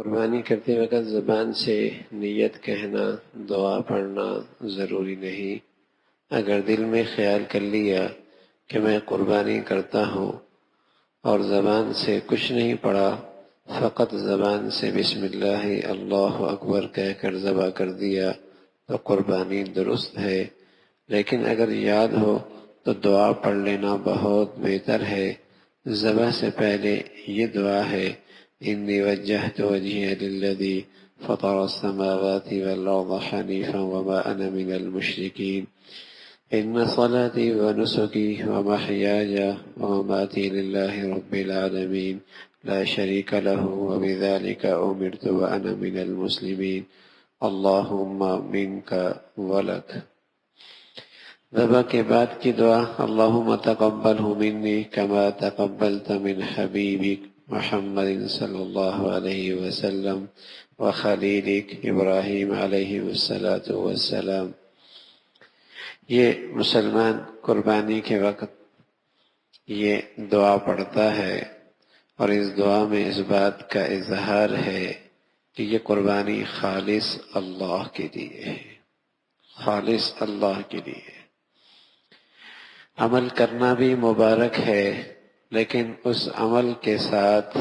قربانی کرتے وقت زبان سے نیت کہنا، دعا پڑھنا ضروری نہیں۔ اگر دل میں خیال کر لیا کہ میں قربانی کرتا ہوں اور زبان سے کچھ نہیں پڑھا، فقط زبان سے بسم اللہ اللہ اکبر کہہ کر ذبح کر دیا تو قربانی درست ہے۔ لیکن اگر یاد ہو تو دعا پڑھ لینا بہت بہتر ہے۔ ذبح سے پہلے یہ دعا ہے: انی وجہت وجہی للذی فطر السماوات والارض حنیفا وما انا من المشرکین ان صلاتی ونسکی ومحیای ومماتی للہ رب العالمین لا شریک لہ وبذلک امرت وانا من المسلمین اللہم منک ولک۔ ذبح کے بعد کی دعا: اللہم تقبلہ منی کما تقبلت من حبیبک محمد صلی اللہ علیہ وسلم وخلیلک ابراہیم علیہ السلام۔ یہ مسلمان قربانی کے وقت یہ دعا پڑھتا ہے، اور اس دعا میں اس بات کا اظہار ہے کہ یہ قربانی خالص اللہ کے لیے ہے، خالص اللہ کے لیے۔ عمل کرنا بھی مبارک ہے، لیکن اس عمل کے ساتھ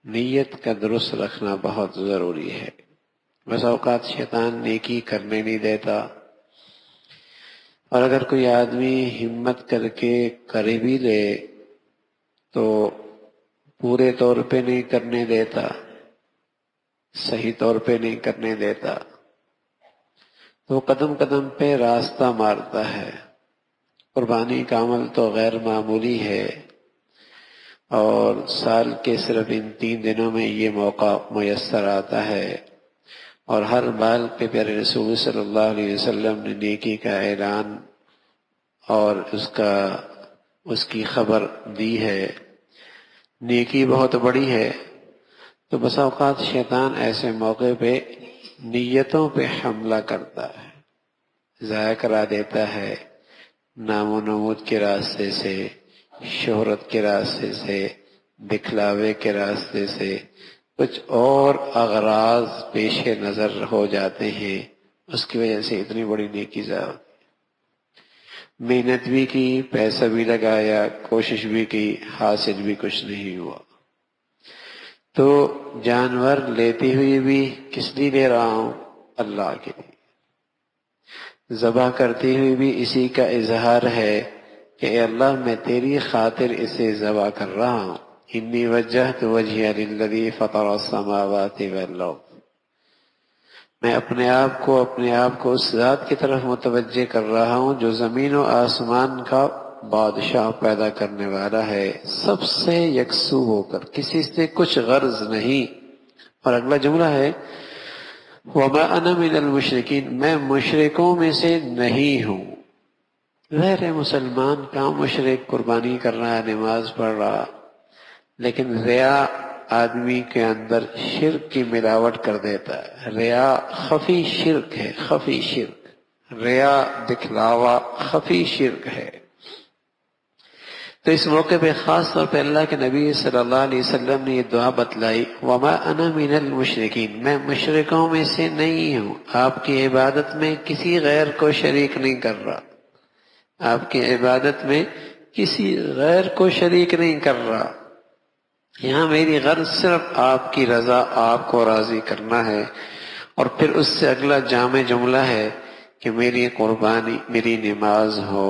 نیت کا درست رکھنا بہت ضروری ہے۔ بس اوقات شیطان نیکی کرنے نہیں دیتا، اور اگر کوئی آدمی ہمت کر کے کر بھی لے تو پورے طور پہ نہیں کرنے دیتا، صحیح طور پہ نہیں کرنے دیتا، تو قدم قدم پہ راستہ مارتا ہے۔ قربانی کا عمل تو غیر معمولی ہے، اور سال کے صرف ان 3 دنوں میں یہ موقع میسر آتا ہے، اور ہر بال پہ پیارے رسول صلی اللہ علیہ وسلم نے نیکی کا اعلان اور اس کی خبر دی ہے۔ نیکی بہت بڑی ہے، تو بس اوقات شیطان ایسے موقع پہ نیتوں پہ حملہ کرتا ہے، ضائع کرا دیتا ہے، نام و نمود کے راستے سے، شہرت کے راستے سے، دکھلاوے کے راستے سے، کچھ اور اغراض پیش نظر ہو جاتے ہیں، اس کی وجہ سے اتنی بڑی نیکی ضائع ہوتی ہے۔ محنت بھی کی، پیسہ بھی لگایا، کوشش بھی کی، حاصل بھی کچھ نہیں ہوا۔ تو جانور لیتے ہوئے بھی کس لیے لے رہا ہوں؟ اللہ کے لیے۔ ذبح کرتے ہوئے بھی اسی کا اظہار ہے کہ اے اللہ میں تیری خاطر اسے ذبح کر رہا ہوں۔ انی وجہت وجہی للذی فطر السماوات والارض، میں اپنے آپ کو اس ذات کی طرف متوجہ کر رہا ہوں جو زمین و آسمان کا بادشاہ پیدا کرنے والا ہے، سب سے یکسو ہو کر، کسی سے کچھ غرض نہیں۔ اور اگلا جملہ ہے وَمَا أَنَا مِنَ الْمُشْرِكِينَ، میں مشرکوں میں سے نہیں ہوں۔ غیر مسلمان کا مشرک قربانی کر رہا ہے، نماز پڑھ رہا، لیکن ریا آدمی کے اندر شرک کی ملاوٹ کر دیتا ہے۔ ریا خفی شرک ہے، خفی شرک، ریا دکھلاوا خفی شرک ہے۔ تو اس موقع پہ خاص طور پہ اللہ کے نبی صلی اللہ علیہ وسلم نے یہ دعا بتلائی: وَمَا أَنَا مِنَ الْمُشْرِكِينَ، میں مشرکوں میں سے نہیں ہوں، آپ کی عبادت میں کسی غیر کو شریک نہیں کر رہا، آپ کی عبادت میں کسی غیر کو شریک نہیں کر رہا، یہاں میری غرض صرف آپ کی رضا، آپ کو راضی کرنا ہے۔ اور پھر اس سے اگلا جامع جملہ ہے کہ میری قربانی، میری نماز ہو،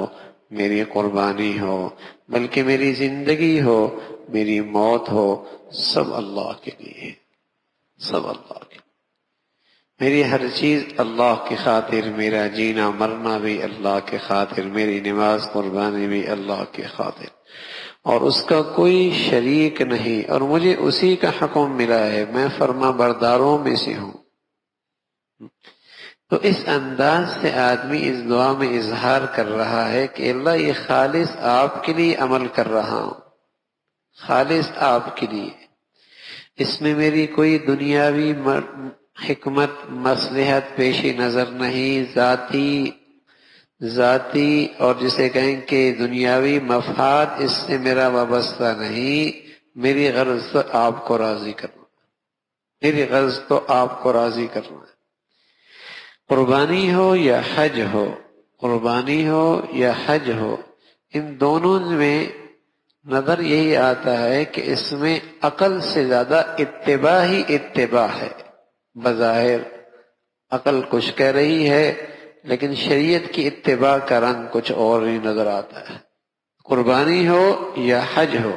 میری قربانی ہو، بلکہ میری زندگی ہو، میری موت ہو، سب اللہ کے لیے، سب اللہ کے لیے، میری ہر چیز اللہ کی خاطر، میرا جینا مرنا بھی اللہ کی خاطر، میری نماز قربانی بھی اللہ کی خاطر، اور اس کا کوئی شریک نہیں، اور مجھے اسی کا حکم ملا ہے، میں فرما برداروں میں سے ہوں۔ تو اس انداز سے آدمی اس دعا میں اظہار کر رہا ہے کہ اللہ یہ خالص آپ کے لیے عمل کر رہا ہوں، خالص آپ کے لیے، اس میں میری کوئی دنیاوی حکمت مصلحت پیشی نظر نہیں، ذاتی اور جسے کہیں کہ دنیاوی مفاد اس سے میرا وابستہ نہیں، میری غرض تو آپ کو راضی کرنا۔ میری غرض تو آپ کو راضی کرنا ہے. قربانی ہو یا حج ہو، قربانی ہو یا حج ہو، ان دونوں میں نظر یہی آتا ہے کہ اس میں عقل سے زیادہ اتباع ہی اتباع ہے. بظاہر عقل کچھ کہہ رہی ہے لیکن شریعت کی اتباع کا رنگ کچھ اور ہی نظر آتا ہے. قربانی ہو یا حج ہو،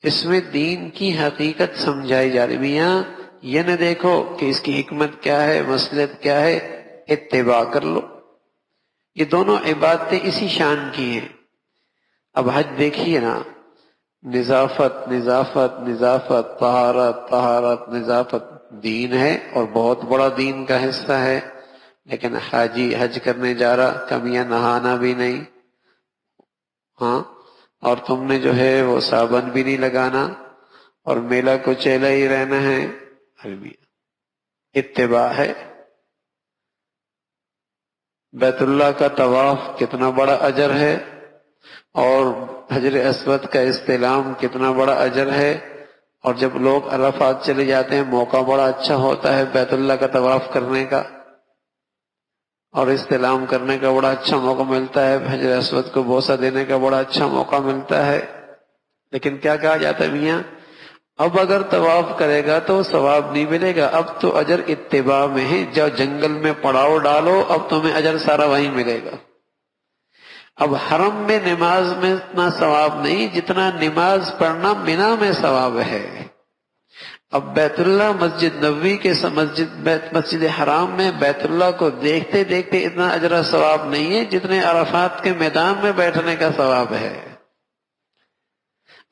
اس میں دین کی حقیقت سمجھائی جا رہی. میاں یہ نہ دیکھو کہ اس کی حکمت کیا ہے، مصلحت کیا ہے، اتباع کر لو. یہ دونوں عبادتیں اسی شان کی ہیں. اب حج دیکھیے نا، نظافت نظافت نظافت، طہارت طہارت نظافت، دین ہے اور بہت بڑا دین کا حصہ ہے. لیکن حاجی حج کرنے جا رہا، کمیاں نہانا بھی نہیں، ہاں، اور تم نے جو ہے وہ صابن بھی نہیں لگانا اور میلہ کو چیلا ہی رہنا ہے. اتباع ہے. بیت اللہ کا طواف کتنا بڑا اجر ہے، اور حجر اسود کا استلام کتنا بڑا اجر ہے. اور جب لوگ عرفات چلے جاتے ہیں، موقع بڑا اچھا ہوتا ہے بیت اللہ کا طواف کرنے کا اور استلام کرنے کا بڑا اچھا موقع ملتا ہے، حجر اسود کو بوسہ دینے کا بڑا اچھا موقع ملتا ہے. لیکن کیا کہا جاتا ہے میاں، اب اگر طواف کرے گا تو ثواب نہیں ملے گا، اب تو اجر اتباع میں ہے. جب جنگل میں پڑاؤ ڈالو، اب تمہیں اجر سارا وہیں ملے گا. اب حرم میں نماز میں اتنا ثواب نہیں جتنا نماز پڑھنا مینا میں ثواب ہے. اب بیت اللہ مسجد نبوی کے مسجد حرام میں بیت اللہ کو دیکھتے دیکھتے اتنا اجر و ثواب نہیں ہے جتنے عرفات کے میدان میں بیٹھنے کا ثواب ہے.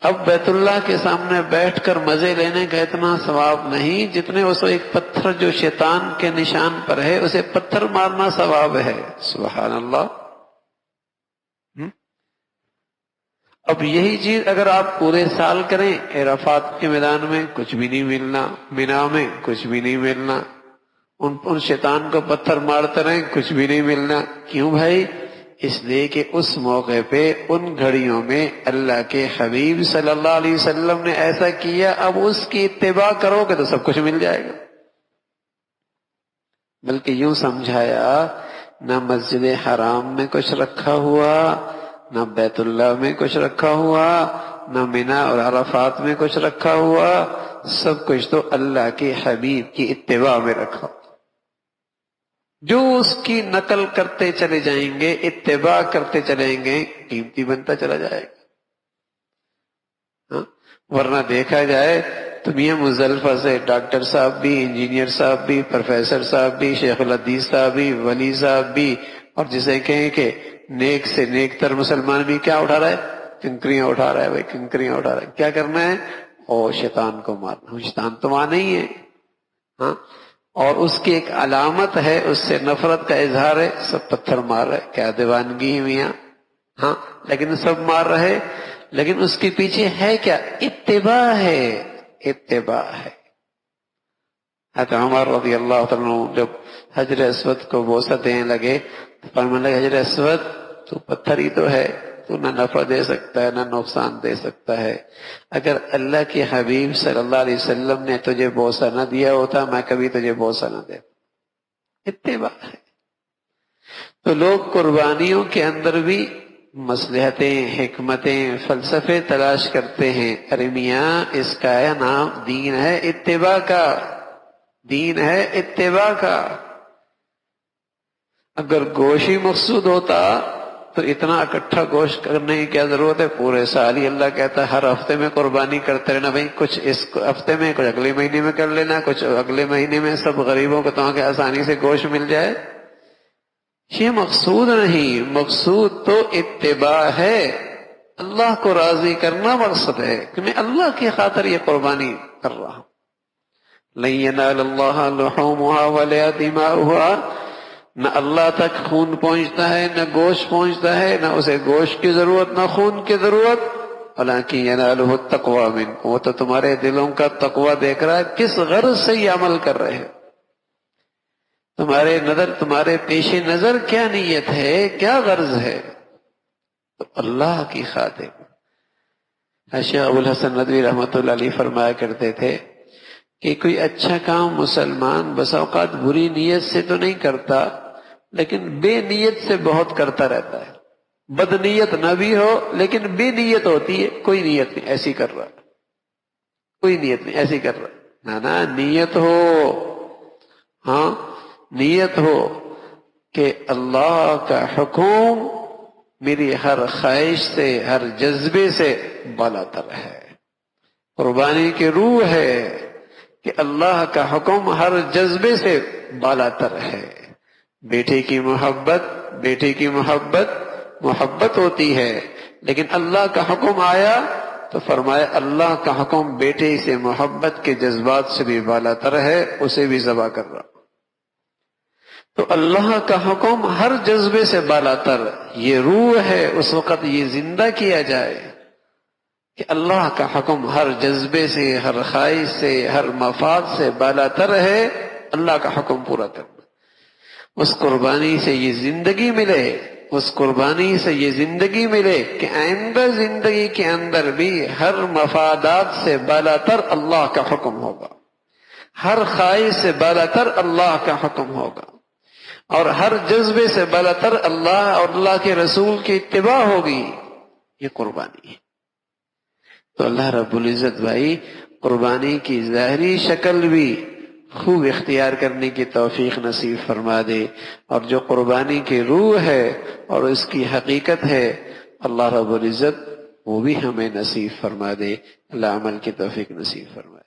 اب بیت اللہ کے سامنے بیٹھ کر مزے لینے کا اتنا ثواب نہیں جتنے اس ایک پتھر جو شیطان کے نشان پر ہے اسے پتھر مارنا ثواب ہے. سبحان اللہ. اب یہی چیز اگر آپ پورے سال کریں، عرفات کے میدان میں کچھ بھی نہیں ملنا، مینا میں کچھ بھی نہیں ملنا، ان شیطان کو پتھر مارتے رہیں کچھ بھی نہیں ملنا. کیوں بھائی؟ اس لیے کہ اس موقع پہ ان گھڑیوں میں اللہ کے حبیب صلی اللہ علیہ وسلم نے ایسا کیا، اب اس کی اتباع کرو گے تو سب کچھ مل جائے گا. بلکہ یوں سمجھایا، نہ مسجد حرام میں کچھ رکھا ہوا، نہ بیت اللہ میں کچھ رکھا ہوا، نہ مینا اور عرفات میں کچھ رکھا ہوا، سب کچھ تو اللہ کے حبیب کی اتباع میں رکھا. جو اس کی نقل کرتے چلے جائیں گے، اتباع کرتے چلیں گے، قیمتی بنتا چلا جائے گا. ورنہ دیکھا جائے تو میاں مزدلفہ سے ڈاکٹر صاحب بھی، انجینئر صاحب بھی، پروفیسر صاحب بھی، شیخ الحدیث صاحب بھی، ولی صاحب بھی، اور جسے کہیں کہ نیک سے نیک تر مسلمان بھی کیا اٹھا رہا ہے؟ کنکریاں اٹھا رہا ہے. بھائی کنکریاں اٹھا رہا ہے، کیا کرنا ہے؟ اور شیطان کو مارنا. شیطان تو وہاں نہیں ہے، ہاں، اور اس کی ایک علامت ہے، اس سے نفرت کا اظہار ہے. سب پتھر مار رہے، کیا دیوانگی ہے میاں، ہاں، لیکن سب مار رہے. لیکن اس کے پیچھے ہے کیا؟ اتباع ہے، اتباع ہے. حضرت عمر رضی اللہ عنہ جب حجر اسود کو بوسہ دینے لگے تو فرمانے لگے، حجر اسود تو پتھر ہی تو ہے، تو نہ نفع دے سکتا ہے نہ نقصان دے سکتا ہے. اگر اللہ کے حبیب صلی اللہ علیہ وسلم نے تجھے بوسہ نہ دیا ہوتا میں کبھی تجھے بوسہ نہ دیتا. اتباع ہے. تو لوگ قربانیوں کے اندر بھی مصلحتیں، حکمتیں، فلسفے تلاش کرتے ہیں. ارے میاں اس کا نام دین ہے اتباع کا، دین ہے اتباع کا. اگر گوشت ہی مقصود ہوتا تو اتنا اکٹھا گوشت کرنے کی کیا ضرورت ہے؟ پورے سال ہی اللہ کہتا ہے ہر ہفتے میں قربانی کرتے رہنا. بھائی کچھ اس ہفتے میں، کچھ اگلے مہینے میں کر لینا، کچھ اگلے مہینے میں، سب غریبوں کو تو کہ آسانی سے گوشت مل جائے. یہ مقصود نہیں، مقصود تو اتباع ہے. اللہ کو راضی کرنا مقصد ہے کہ میں اللہ کی خاطر یہ قربانی کر رہا ہوں. لن ينال اللہ لحومها ولا دماؤها. نہ اللہ تک خون پہنچتا ہے، نہ گوشت پہنچتا ہے، نہ اسے گوشت کی ضرورت نہ خون کی ضرورت. ولكن يناله التقوى منكم. وہ تو تمہارے دلوں کا تقوی دیکھ رہا ہے، کس غرض سے یہ عمل کر رہے ہیں. تمہارے پیش نظر کیا نیت ہے، کیا غرض ہے؟ تو اللہ کی خاطر. شیخ ابو الحسن ندوی رحمۃ اللہ علیہ فرمایا کرتے تھے کہ کوئی اچھا کام مسلمان بس اوقات بری نیت سے تو نہیں کرتا، لیکن بے نیت سے بہت کرتا رہتا ہے۔ بد نیت نہ بھی ہو لیکن بے نیت ہوتی ہے، کوئی نیت نہیں ایسی کر رہا، کوئی نیت نہیں ایسی کر رہا، نہ نیت ہو، ہاں نیت ہو کہ اللہ کا حکم میری ہر خواہش سے، ہر جذبے سے بالا تر ہے۔ قربانی کی روح ہے کہ اللہ کا حکم ہر جذبے سے بالا تر ہے۔ بیٹے کی محبت، بیٹے کی محبت ہوتی ہے، لیکن اللہ کا حکم آیا تو فرمایا اللہ کا حکم بیٹے سے محبت کے جذبات سے بھی بالا تر ہے، اسے بھی ذبح کر رہا۔ تو اللہ کا حکم ہر جذبے سے بالا تر، یہ روح ہے، اس وقت یہ زندہ کیا جائے کہ اللہ کا حکم ہر جذبے سے، ہر خواہش سے، ہر مفاد سے بالا تر ہے، اللہ کا حکم پورا کرنا۔ اس قربانی سے یہ زندگی ملے، اس قربانی سے یہ زندگی ملے کہ آئندہ زندگی کے اندر بھی ہر مفادات سے بالا تر اللہ کا حکم ہوگا، ہر خواہش سے بالا تر اللہ کا حکم ہوگا، اور ہر جذبے سے بالا تر اللہ اور اللہ کے رسول کی اتباع ہوگی۔ یہ قربانی ہے۔ تو اللہ رب العزت بھائی قربانی کی ظاہری شکل بھی خوب اختیار کرنے کی توفیق نصیب فرما دے، اور جو قربانی کی روح ہے اور اس کی حقیقت ہے اللہ رب العزت وہ بھی ہمیں نصیب فرما دے۔ اللہ عمل کی توفیق نصیب فرما دے۔